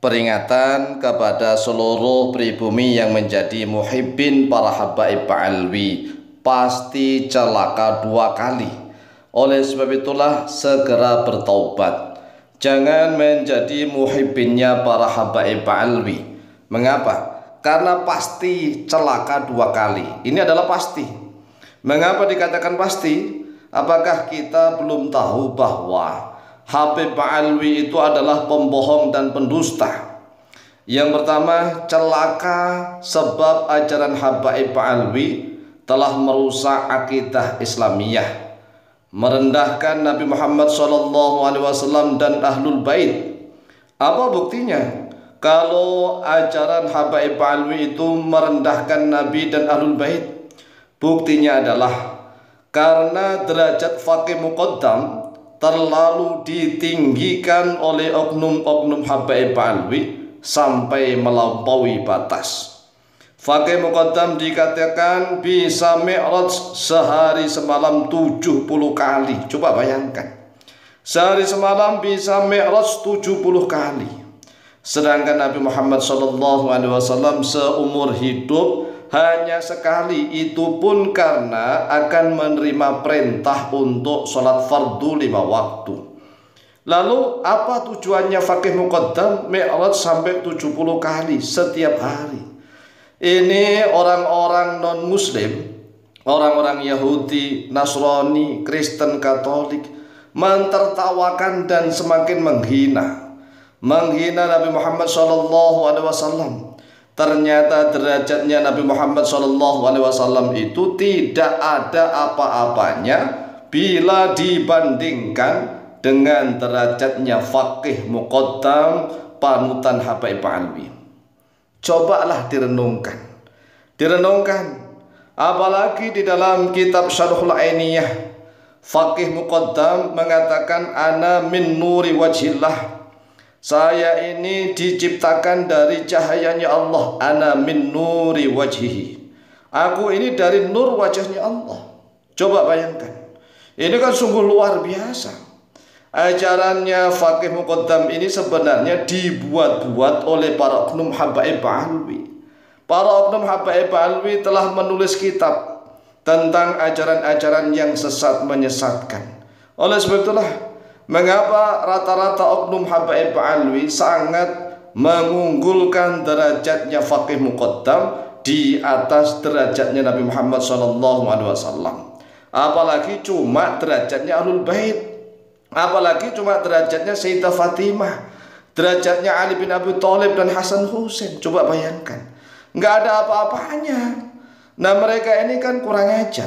Peringatan kepada seluruh pribumi yang menjadi muhibbin para habaib Alwi pasti celaka dua kali. Oleh sebab itulah segera bertaubat. Jangan menjadi muhibbinnya para habaib Alwi. Mengapa? Karena pasti celaka dua kali. Ini adalah pasti. Mengapa dikatakan pasti? Apakah kita belum tahu bahwa Habib Alwi itu adalah pembohong dan pendusta? Yang pertama, celaka sebab ajaran Habib Alwi telah merusak akidah Islamiyah, merendahkan Nabi Muhammad SAW dan Ahlul Bait. Apa buktinya? Kalau ajaran Habib Alwi itu merendahkan Nabi dan Ahlul Bait, buktinya adalah karena derajat faqih muqaddam terlalu ditinggikan oleh oknum-oknum Habaib Alwi sampai melampaui batas. Faqih muqaddam dikatakan bisa mi'raj sehari semalam 70 kali. Coba bayangkan, sehari semalam bisa mi'raj 70 kali. Sedangkan Nabi Muhammad SAW seumur hidup hanya sekali, itu pun karena akan menerima perintah untuk sholat fardu 5 waktu. Lalu apa tujuannya faqih muqaddam mi'raj sampai 70 kali setiap hari? Ini orang-orang non muslim, orang-orang Yahudi, Nasrani, Kristen, Katolik mentertawakan dan semakin menghina Nabi Muhammad SAW. Ternyata derajatnya Nabi Muhammad SAW itu tidak ada apa-apanya bila dibandingkan dengan derajatnya faqih muqaddam panutan Habaib Alwi. Cobalah direnungkan, apalagi di dalam kitab Syarhul Ainiyah, faqih muqaddam mengatakan ana min nuri wajhillah, saya ini diciptakan dari cahayanya Allah. Ana min nuri wajhihi, aku ini dari nur wajahnya Allah. Coba bayangkan, ini kan sungguh luar biasa. Ajarannya faqih muqaddam ini sebenarnya dibuat-buat oleh para oknum Habaib Alwi. Para oknum Habaib Alwi telah menulis kitab tentang ajaran-ajaran yang sesat menyesatkan. Oleh sebab itulah mengapa rata-rata oknum Habaib Alwi sangat mengunggulkan derajatnya faqih muqaddam di atas derajatnya Nabi Muhammad SAW. Apalagi cuma derajatnya Ahlul Bait, apalagi cuma derajatnya Sayyidah Fatimah, derajatnya Ali bin Abi Thalib dan Hasan Husain. Coba bayangkan, nggak ada apa-apanya. Nah, mereka ini kan kurang ajar.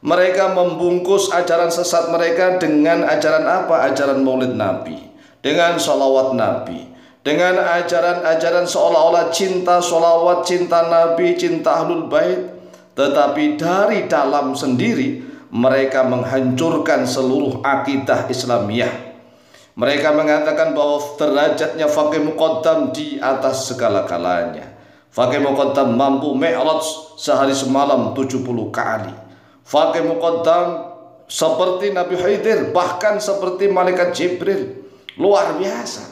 Mereka membungkus ajaran sesat mereka dengan ajaran apa? Ajaran maulid Nabi, dengan sholawat Nabi, dengan ajaran-ajaran seolah-olah cinta sholawat, cinta Nabi, cinta Ahlul Bait. Tetapi dari dalam sendiri mereka menghancurkan seluruh akidah Islamiyah. Mereka mengatakan bahwa derajatnya faqih muqaddam di atas segala-galanya. Faqih muqaddam mampu mi'raj sehari semalam 70 kali. Faqih muqaddam seperti Nabi Khidir, bahkan seperti malaikat Jibril. Luar biasa.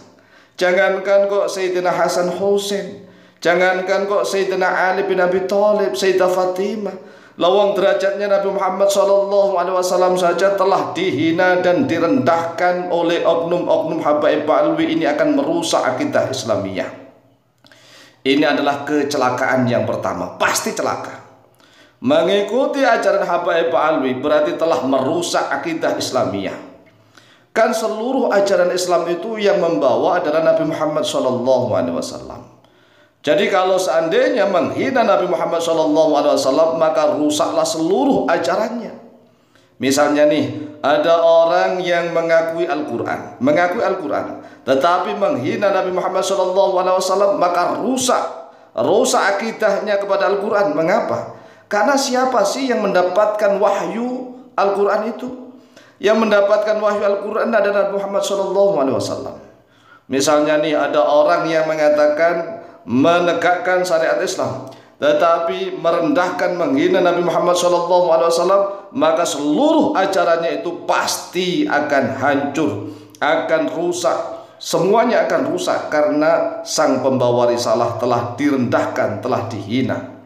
Jangankan kok Sayyidina Hasan Husain, jangankan kok Sayyidina Ali bin Abi Thalib, Sayyidah Fatimah, lawang derajatnya Nabi Muhammad SAW saja telah dihina dan direndahkan oleh oknum-oknum Habaib Alwi. Ini akan merusak akidah Islamiyah. Ini adalah kecelakaan yang pertama, pasti celaka. Mengikuti ajaran Habaib Alwi berarti telah merusak akidah Islamiyah. Kan seluruh ajaran Islam itu yang membawa adalah Nabi Muhammad SAW. Jadi kalau seandainya menghina Nabi Muhammad SAW, maka rusaklah seluruh ajarannya. Misalnya nih, ada orang yang mengakui Al-Quran, tetapi menghina Nabi Muhammad SAW, maka rusak akidahnya kepada Al-Quran. Mengapa? Karena siapa sih yang mendapatkan wahyu Al-Quran itu? Yang mendapatkan wahyu Al-Quran adalah Muhammad SAW. Misalnya nih, ada orang yang mengatakan menegakkan syariat Islam, tetapi merendahkan, menghina Nabi Muhammad SAW, maka seluruh ajarannya itu pasti akan hancur, akan rusak. semuanya akan rusak karena sang pembawa risalah telah direndahkan, telah dihina.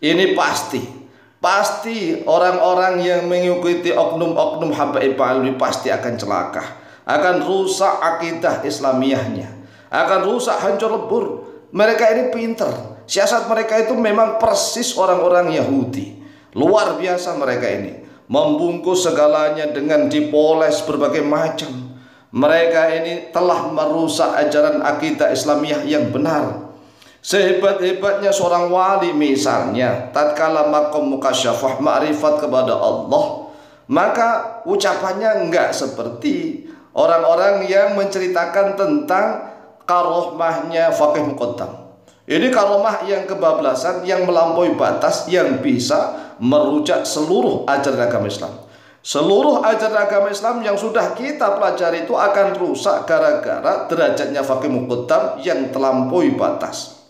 Ini pasti orang-orang yang mengikuti oknum-oknum Habaib Alwi pasti akan celaka, akan rusak akidah Islamiyahnya, akan rusak, hancur lebur. Mereka ini pinter, siasat mereka itu memang persis orang-orang Yahudi. Luar biasa mereka ini, membungkus segalanya dengan dipoles berbagai macam. Mereka ini telah merusak ajaran akidah Islamiyah yang benar. Sehebat-hebatnya seorang wali misalnya, tatkala maqam mukasyafah ma'rifat kepada Allah, maka ucapannya enggak seperti orang-orang yang menceritakan tentang karomahnya Faqih Muqaddam. Ini karomah yang kebablasan, yang melampaui batas, yang bisa merujak seluruh ajaran agama Islam. Seluruh ajaran agama Islam yang sudah kita pelajari itu akan rusak gara-gara derajatnya Faqih Muqaddam yang terlampaui batas.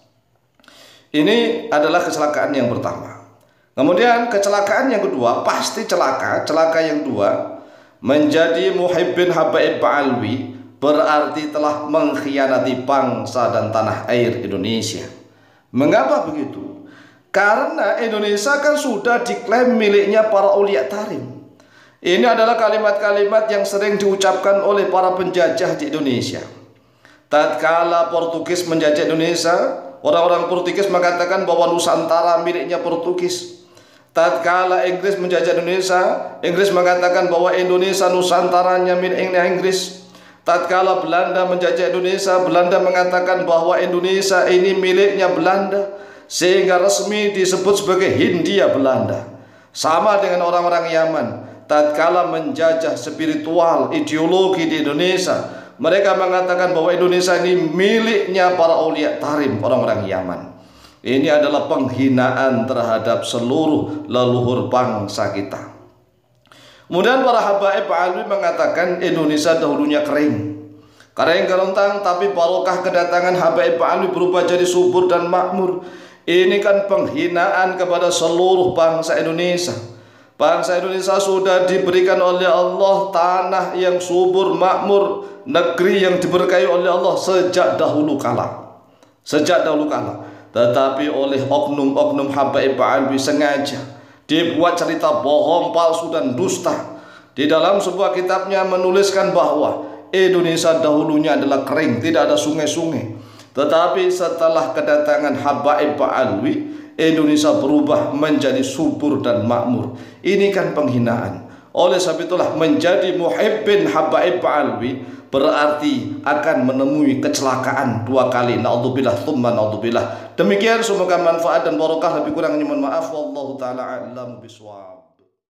Ini adalah kecelakaan yang pertama. Kemudian kecelakaan yang kedua, pasti celaka yang dua, menjadi muhibbin Habaib Alwi berarti telah mengkhianati bangsa dan tanah air Indonesia. Mengapa begitu? Karena Indonesia kan sudah diklaim miliknya para aulia tarim. Ini adalah kalimat-kalimat yang sering diucapkan oleh para penjajah di Indonesia. Tatkala Portugis menjajah Indonesia, orang-orang Portugis mengatakan bahwa Nusantara miliknya Portugis. Tatkala Inggris menjajah Indonesia, Inggris mengatakan bahwa Indonesia Nusantaranya miliknya Inggris. Tatkala Belanda menjajah Indonesia, Belanda mengatakan bahwa Indonesia ini miliknya Belanda, sehingga resmi disebut sebagai Hindia Belanda. Sama dengan orang-orang Yaman, tatkala menjajah spiritual ideologi di Indonesia, mereka mengatakan bahwa Indonesia ini miliknya para aulia tarim, orang-orang Yaman. Ini adalah penghinaan terhadap seluruh leluhur bangsa kita. Kemudian para Habaib Alwi mengatakan Indonesia dahulunya kering kerontang, tapi barokah kedatangan Habaib Alwi berubah jadi subur dan makmur. Ini kan penghinaan kepada seluruh bangsa Indonesia. Bangsa Indonesia sudah diberikan oleh Allah tanah yang subur makmur, negeri yang diberkahi oleh Allah sejak dahulu kala. Tetapi oleh oknum-oknum Habaib Alwi sengaja dibuat cerita bohong, palsu dan dusta. Di dalam sebuah kitabnya menuliskan bahwa Indonesia dahulunya adalah kering, tidak ada sungai-sungai. Tetapi setelah kedatangan Habaib Alwi, Indonesia berubah menjadi subur dan makmur. Ini kan penghinaan. Oleh sebab itulah menjadi muhibbin Habaib Alwi berarti akan menemui kecelakaan dua kali. Naudzubillah tsumma naudzubillah. Demikian, semoga manfaat dan barokah. Lebih kurangnya mohon maaf. Wallahu taala a'lam bishawab.